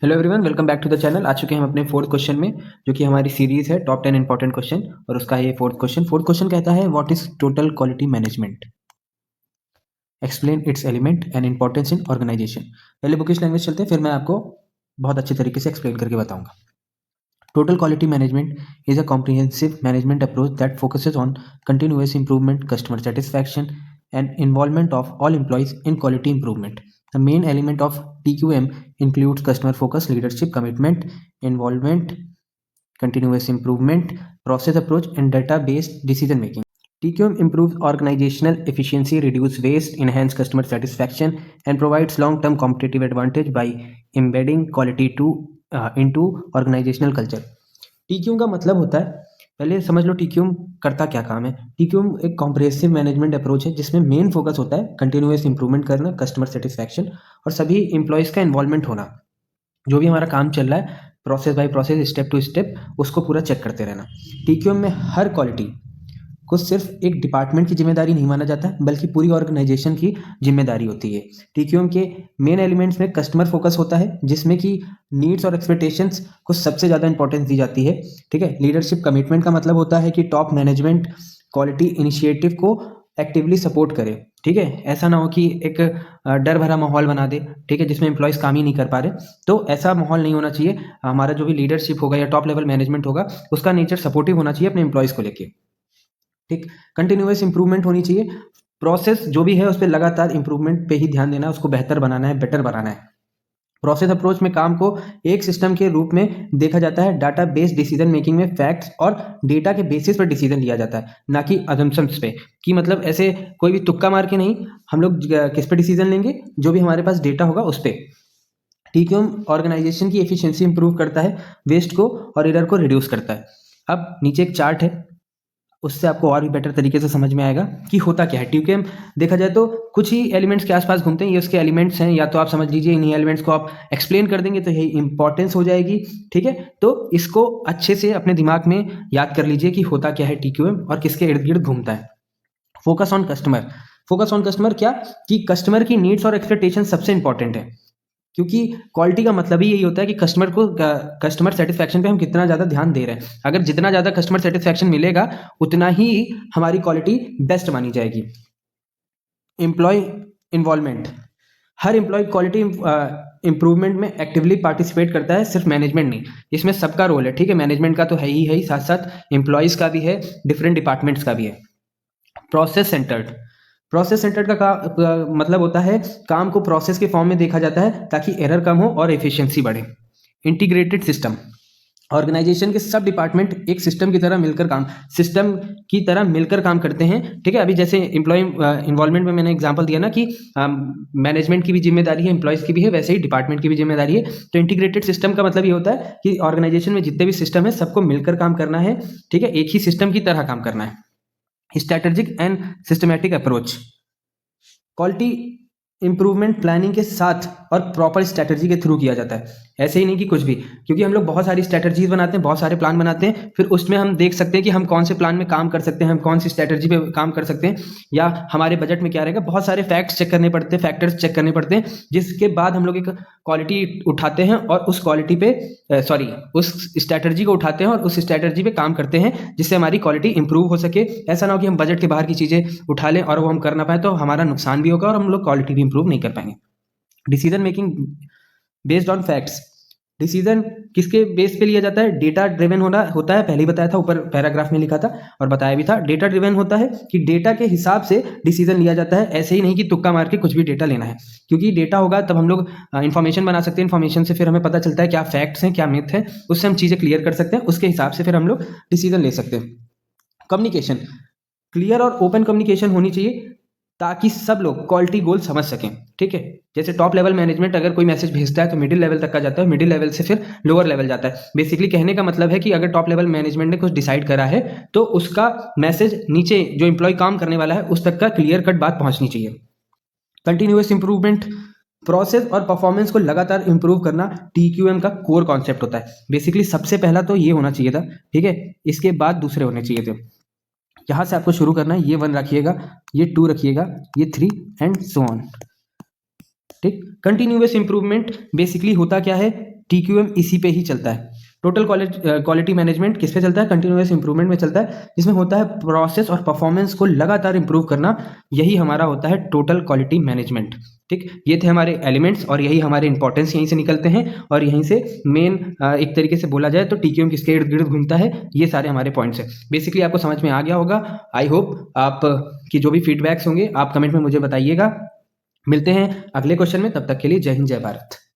Hello everyone, welcome back to the channel. आ चुके हैं हम अपने फोर्थ क्वेश्चन में, जो कि हमारी सीरीज है टॉप 10 इंपॉर्टेंट क्वेश्चन, और उसका ये फोर्थ क्वेश्चन कहता है what is total quality management, explain its element and importance in organisation. पहले बुकिश लैंग्वेज चलते हैं, फिर मैं आपको बहुत अच्छे तरीके से एक्सप्लेन करके बताऊंगा। Total quality management is a comprehensive management approach that focuses on continuous improvement, customer satisfaction, and involvement of all employees in quality improvement. The main element of TQM includes customer focus, leadership, commitment, involvement, continuous improvement, process approach, and data-based decision making. TQM improves organizational efficiency, reduces waste, enhances customer satisfaction, and provides long-term competitive advantage by embedding quality into organizational culture. टीक्यूम का मतलब होता है, पहले समझ लो टीक्यूम करता क्या काम है। टीक्यूम एक कॉम्प्रिहेंसिव मैनेजमेंट अप्रोच है जिसमें मेन फोकस होता है कंटिन्यूअस इंप्रूवमेंट करना, कस्टमर सेटिस्फैक्शन और सभी इंप्लॉयज़ का इन्वॉल्वमेंट होना। जो भी हमारा काम चल रहा है process by process, step to step, उसको पूरा चेक करते रहना। टीक्यूएम में हर क्वालिटी को सिर्फ एक डिपार्टमेंट की जिम्मेदारी नहीं माना जाता है, बल्कि पूरी ऑर्गेनाइजेशन की जिम्मेदारी होती है। टीक्यूएम के मेन एलिमेंट्स में कस्टमर फोकस होता है, जिसमें कि नीड्स और एक्सपेक्टेशंस को सबसे ज़्यादा इंपॉर्टेंस दी जाती है। ठीक है। लीडरशिप कमिटमेंट का मतलब होता है कि टॉप मैनेजमेंट क्वालिटी इनिशिएटिव को एक्टिवली सपोर्ट करे। ठीक है। ऐसा ना हो कि एक डर भरा माहौल बना दे, ठीक है, जिसमें एम्प्लॉयज़ काम ही नहीं कर पा रहे, तो ऐसा माहौल नहीं होना चाहिए। हमारा जो भी लीडरशिप होगा या टॉप लेवल मैनेजमेंट होगा, उसका नेचर सपोर्टिव होना चाहिए अपने एम्प्लॉयज़ को लेके। ठीक। कंटिन्यूअस इंप्रूवमेंट होनी चाहिए। प्रोसेस जो भी है उस पर लगातार इंप्रूवमेंट पे ही ध्यान देना है, उसको बेहतर बनाना है, बेटर बनाना है। प्रोसेस अप्रोच में काम को एक सिस्टम के रूप में देखा जाता है। डाटा बेस्ड डिसीजन मेकिंग में फैक्ट्स और डेटा के बेसिस पर डिसीजन लिया जाता है, ना कि अजम्पशंस पे, कि मतलब ऐसे कोई भी तुक्का मार के नहीं। हम लोग किस पे डिसीजन लेंगे? जो भी हमारे पास डेटा होगा उस पर। टीक्यूएम ऑर्गेनाइजेशन की एफिशिएंसी इंप्रूव करता है, वेस्ट को और एरर को रिड्यूस करता है। अब नीचे एक चार्ट है, उससे आपको और भी बेटर तरीके से समझ में आएगा कि होता क्या है। टीक्यूएम देखा जाए तो कुछ ही एलिमेंट्स के आसपास घूमते हैं, ये उसके एलिमेंट्स हैं। या तो आप समझ लीजिए इन्हीं एलिमेंट्स को आप एक्सप्लेन कर देंगे तो यही इंपॉर्टेंस हो जाएगी। ठीक है। तो इसको अच्छे से अपने दिमाग में याद कर लीजिए कि होता क्या है टीक्यूएम और किसके इर्द गिर्द घूमता है। Focus on customer. Focus on customer क्या? कि कस्टमर की नीड्स और एक्सपेक्टेशन सबसे इंपॉर्टेंट है, क्योंकि क्वालिटी का मतलब ही यही होता है कि कस्टमर सेटिस्फैक्शन पे हम कितना ज़्यादा ध्यान दे रहे हैं। अगर जितना ज़्यादा कस्टमर सेटिस्फैक्शन मिलेगा, उतना ही हमारी क्वालिटी बेस्ट मानी जाएगी। Employee involvement. हर एम्प्लॉय क्वालिटी इंप्रूवमेंट में एक्टिवली पार्टिसिपेट करता है, सिर्फ मैनेजमेंट नहीं। इसमें सबका रोल है। ठीक है। मैनेजमेंट का तो है ही, साथ साथ एम्प्लॉयज़ का भी है, डिफरेंट डिपार्टमेंट्स का भी है। Process centred. प्रोसेस सेंटर्ड मतलब होता है काम को प्रोसेस के फॉर्म में देखा जाता है ताकि एरर कम हो और एफिशिएंसी बढ़े। Integrated system. ऑर्गेनाइजेशन के सब डिपार्टमेंट एक सिस्टम की तरह मिलकर काम करते हैं। ठीक है। अभी जैसे एम्प्लॉय इन्वॉल्वमेंट में मैंने एग्जांपल दिया ना कि मैनेजमेंट की भी जिम्मेदारी है, एम्प्लॉयज़ की भी है, वैसे ही डिपार्टमेंट की भी जिम्मेदारी है। तो इंटीग्रेटेड सिस्टम का मतलब ये होता है कि ऑर्गेनाइजेशन में जितने भी सिस्टम है सबको मिलकर काम करना है। ठीक है। एक ही सिस्टम की तरह काम करना है। Strategic and systematic approach. Quality improvement planning के साथ और प्रॉपर स्ट्रैटेजी के थ्रू किया जाता है। ऐसे ही नहीं कि कुछ भी, क्योंकि हम लोग बहुत सारी स्ट्रैटेजीज बनाते हैं, बहुत सारे प्लान बनाते हैं, फिर उसमें हम देख सकते हैं कि हम कौन से प्लान में काम कर सकते हैं, हम कौन सी स्ट्रैटेजी पे काम कर सकते हैं, या हमारे बजट में क्या रहेगा। बहुत सारे फैक्टर्स चेक करने पड़ते हैं, जिसके बाद हम लोग एक क्वालिटी उठाते हैं और उस क्वालिटी पे उस स्ट्रैटेजी को उठाते हैं और उस स्ट्रैटेजी पे काम करते हैं, जिससे हमारी क्वालिटी इंप्रूव हो सके। ऐसा ना हो कि हम बजट के बाहर की चीज़ें उठा लें और वो हम कर ना पाए, तो हमारा नुकसान भी होगा और हम लोग क्वालिटी भी इंप्रूव नहीं कर पाएंगे। Decision making based on facts. Decision किसके बेस पे लिया जाता है? डेटा ड्रिवन होता है। पहले ही बताया था, ऊपर पैराग्राफ में लिखा था और बताया भी था। डेटा ड्रिवन होता है कि डेटा के हिसाब से डिसीजन लिया जाता है, ऐसे ही नहीं कि तुक्का मार के कुछ भी डेटा लेना है। क्योंकि डेटा होगा तब हम लोग इन्फॉर्मेशन बना सकते हैं, इन्फॉर्मेशन से फिर हमें पता चलता है क्या फैक्ट्स हैं, क्या मिथ है, उससे हम चीज़ें क्लियर कर सकते हैं, उसके हिसाब से फिर हम लोग डिसीजन ले सकते हैं। कम्युनिकेशन। क्लियर और ओपन कम्युनिकेशन होनी चाहिए ताकि सब लोग क्वालिटी गोल समझ सकें। ठीक है। जैसे टॉप लेवल मैनेजमेंट अगर कोई मैसेज भेजता है तो मिडिल लेवल तक का जाता है, मिडिल लेवल से फिर लोअर लेवल जाता है। बेसिकली कहने का मतलब है कि अगर टॉप लेवल मैनेजमेंट ने कुछ डिसाइड करा है तो उसका मैसेज नीचे जो एम्प्लॉय काम करने वाला है उस तक का क्लियर कट बात पहुंचनी चाहिए। Continuous improvement. प्रोसेस और परफॉर्मेंस को लगातार इंप्रूव करना टीक्यूएम का कोर कॉन्सेप्ट होता है। बेसिकली सबसे पहला तो ये होना चाहिए था। ठीक है। इसके बाद दूसरे होने चाहिए थे। यहाँ से आपको शुरू करना है। ये 1 रखिएगा, ये 2 रखिएगा, ये 3 एंड सो ऑन। ठीक। कंटिन्यूअस इंप्रूवमेंट बेसिकली होता क्या है? TQM इसी पे ही चलता है। टोटल क्वालिटी मैनेजमेंट किस पे चलता है? कंटिन्यूअस इंप्रूवमेंट में चलता है, जिसमें होता है प्रोसेस और परफॉर्मेंस को लगातार इंप्रूव करना। यही हमारा होता है टोटल क्वालिटी मैनेजमेंट। ठीक, ये थे हमारे एलिमेंट्स और यही हमारे इंपॉर्टेंस यहीं से निकलते हैं और यहीं से मेन एक तरीके से बोला जाए तो TQM किसके इर्द गिर्द घूमता है, ये सारे हमारे पॉइंट्स हैं। बेसिकली आपको समझ में आ गया होगा। आई होप आप की जो भी फीडबैक्स होंगे आप कमेंट में मुझे बताइएगा। मिलते हैं अगले क्वेश्चन में, तब तक के लिए जय हिंद जय भारत।